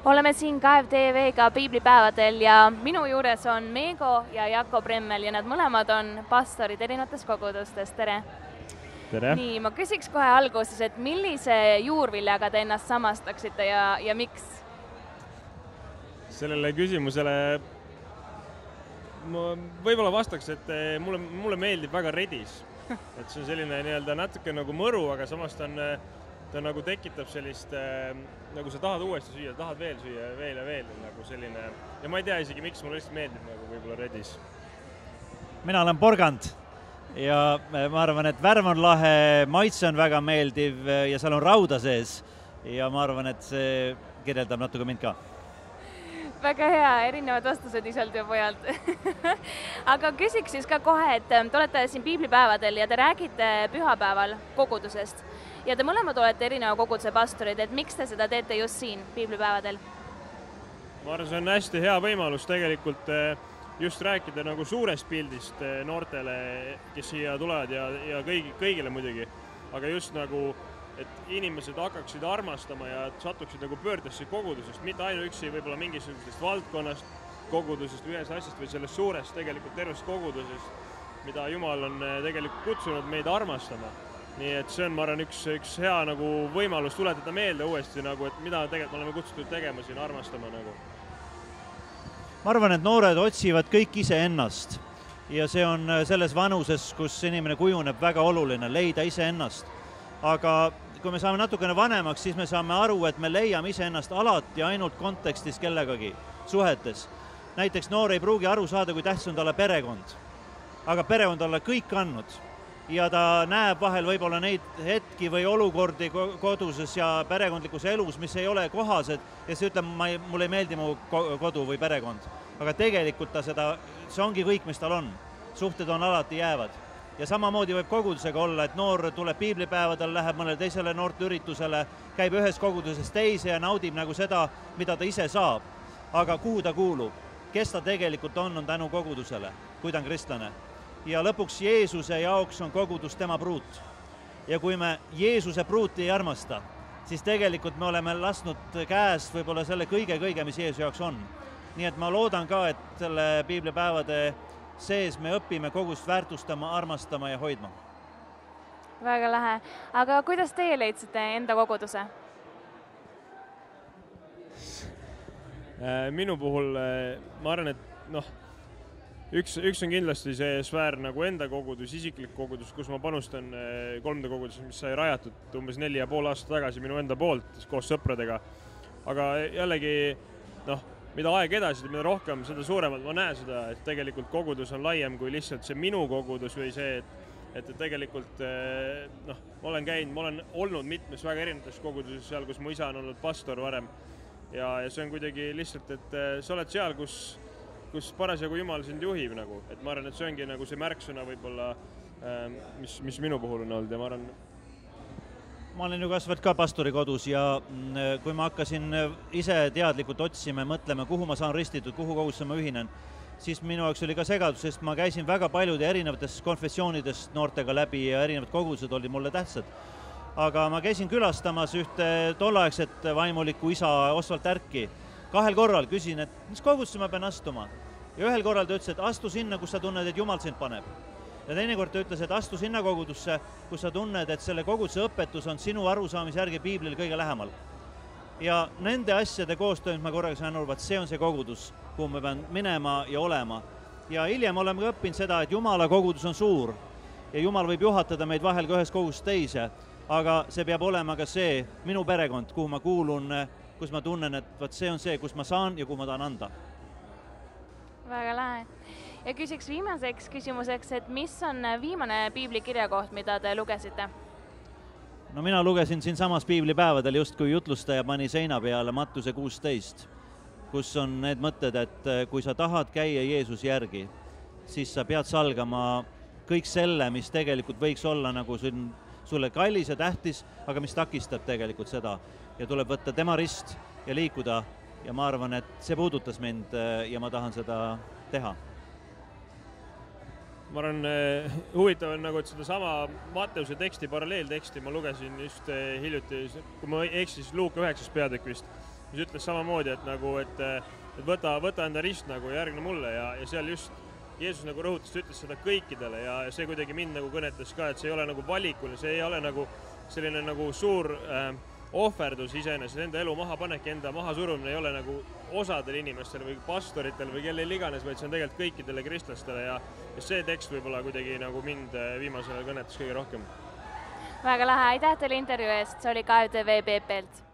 Oleme siin KFTV-ga piiblipäevadel ja minu juures on Meego ja Jakob Remmel ja nad mõlemad on pastorid erinevates kogudustes. Tere! Tere! Nii, ma küsiks kohe alguses, et millise juurviljaga te ennast samastaksite ja miks? Sellele küsimusele ma võib-olla vastaks, et mulle meeldib väga redis. Et see on selline natuke nagu mõru, aga samas ta nagu tekitab sellist, nagu sa tahad uuesti süüa, tahad veel süüa, veel ja veel nagu selline. Ja ma ei tea isegi, miks mulle lihtsalt meeldib nagu võib-olla redis. Mina olen porgand ja ma arvan, et värv on lahe, maitse on väga meeldiv ja seal on rauda sees. Ja ma arvan, et see kirjeldab natuke mind ka. Väga hea, erinevad vastused isalt ja pojalt. Aga küsiks siis ka kohe, et te olete siin piiblipäevadel ja te räägite pühapäeval kogudusest. Ja te mõlemad olete erineva koguduse pastorid, et miks te seda teete just siin piiblipäevadel? Ma arvan, see on hästi hea võimalus tegelikult just rääkida nagu suurest pildist noortele, kes siia tulevad ja kõigile muidugi. Aga just nagu, et inimesed hakkaksid armastama ja satuksid nagu pöördesse kogudusest, mitte ainuüksi võib-olla mingisugusest valdkonnast, kogudusest, ühest asjast või sellest suurest tegelikult tervest kogudusest, mida Jumal on tegelikult kutsunud meid armastama. Nii et see on, ma arvan, üks hea nagu võimalus tuletada meelde uuesti, nagu, et mida tegelikult oleme kutsutud tegema siin, armastama nagu. Ma arvan, et noored otsivad kõik ise ennast ja see on selles vanuses, kus inimene kujuneb väga oluline, leida ise ennast. Aga kui me saame natukene vanemaks, siis me saame aru, et me leiame ise ennast alati ainult kontekstis kellegagi, suhetes. Näiteks noor ei pruugi aru saada, kui tähtis on talle perekond. Aga perekond talle kõik andnud. Ja ta näeb vahel võib-olla neid hetki või olukordi koduses ja perekondlikus elus, mis ei ole kohased ja see ütleb, mulle ei meeldi mu kodu või perekond. Aga tegelikult see ongi kõik, mis tal on. Suhted on alati jäävad. Ja samamoodi võib kogudusega olla, et noor tuleb piiblipäevadel, läheb mõnele teisele noorteüritusele, käib ühes koguduses teise ja naudib nagu seda, mida ta ise saab. Aga kuhu ta kuulub? Kes ta tegelikult on tänu kogudusele, kui ta on kristlane? Ja lõpuks Jeesuse jaoks on kogudus tema pruut. Ja kui me Jeesuse pruuti ei armasta, siis tegelikult me oleme lasknud käest võib-olla selle kõige, mis Jeesuse jaoks on. Nii et ma loodan ka, et selle piiblipäevade sees me õpime kogust väärtustama, armastama ja hoidma. Väga lähe. Aga kuidas teie leidsite enda koguduse? Minu puhul ma arvan, et üks on kindlasti see sfäär nagu enda kogudus, isiklik kogudus, kus ma panustan 3D kogudus, mis sai rajatud umbes 4,5 aastat tagasi minu enda poolt koos sõpradega. Aga jällegi, mida aeg edasi, mida rohkem, seda suuremalt ma näen seda, et tegelikult kogudus on laiem kui lihtsalt see minu kogudus või see, et tegelikult ma olen olnud mitmes väga erinevates koguduses seal, kus mu isa on olnud pastor varem. Ja see on kuidagi lihtsalt, et sa oled seal, kus parasjagu Jumal sind juhib nagu. Et ma arvan, et see ongi nagu see märksõna võib-olla, mis minu puhul on olnud ja ma arvan. Ma olen ju kasvanud ka pastori kodus ja kui ma hakkasin ise teadlikult otsima ja mõtlema, kuhu ma saan ristitud, kuhu kogusse ma ühinen, siis minu jaoks oli ka segadus, sest ma käisin väga paljude erinevatest konfessioonidest noortega läbi ja erinevad kogudused olid mulle tähtsad. Aga ma käisin külastamas ühte tolleaegset vaimulikku isa Osvald Tärki. 2 korral küsin, et mis kogudusse ma pean astuma. Ja 1 korral ta ütles, et astu sinna, kus sa tunned, et Jumal sind paneb. Ja teine kord ta ütles, et astu sinna kogudusse, kus sa tunned, et selle koguduse õpetus on sinu arusaamise järgi piiblil kõige lähemal. Ja nende asjade koostööd ma korraga sain aru, et see on see kogudus, kuhu ma pean minema ja olema. Ja hiljem oleme ka õppinud seda, et Jumala kogudus on suur ja Jumal võib juhatada meid vahel ka ühes kogudust teise, aga see peab olema ka see minu perekond, kuhu ma kuulun, kus ma tunnen, et see on see, kus ma saan ja kuhu ma tahan anda. Väga lähe. Ja küsiks viimaseks küsimuseks, et mis on viimane piiblikirjakoht, mida te lugesite? No mina lugesin siin samas piiblipäevadel just kui jutlustaja pani seina peale Mattuse 16, kus on need mõtted, et kui sa tahad käia Jeesus järgi, siis sa pead salgama kõik selle, mis tegelikult võiks olla nagu sulle kallis ja tähtis, aga mis takistab tegelikult seda. Ja tuleb võtta tema rist ja liikuda ja ma arvan, et see puudutas mind ja ma tahan seda teha. Ma arvan, huvitav on nagu, et seda sama Matteuse teksti, paralleelteksti ma lugesin just hiljuti, kui ma eksis Luuka 9. peatükk vist, mis ütles samamoodi, et nagu, et võta enda rist nagu ja järgne mulle ja seal just Jeesus nagu rõhutas, ütles seda kõikidele ja see kuidagi mind nagu kõnetas ka, et see ei ole nagu valikuline, see ei ole nagu selline nagu suur ohverdus iseenesest, enda elu mahapanek, enda mahasurumine ei ole nagu osadel inimestel või pastoritel või kellel iganes, vaid see on tegelikult kõikidele kristlastele ja see tekst võib-olla kuidagi nagu mind viimasel kõnetas kõige rohkem. Väga lahe, aitäh teile intervjuu eest, see oli KTV Peepelt.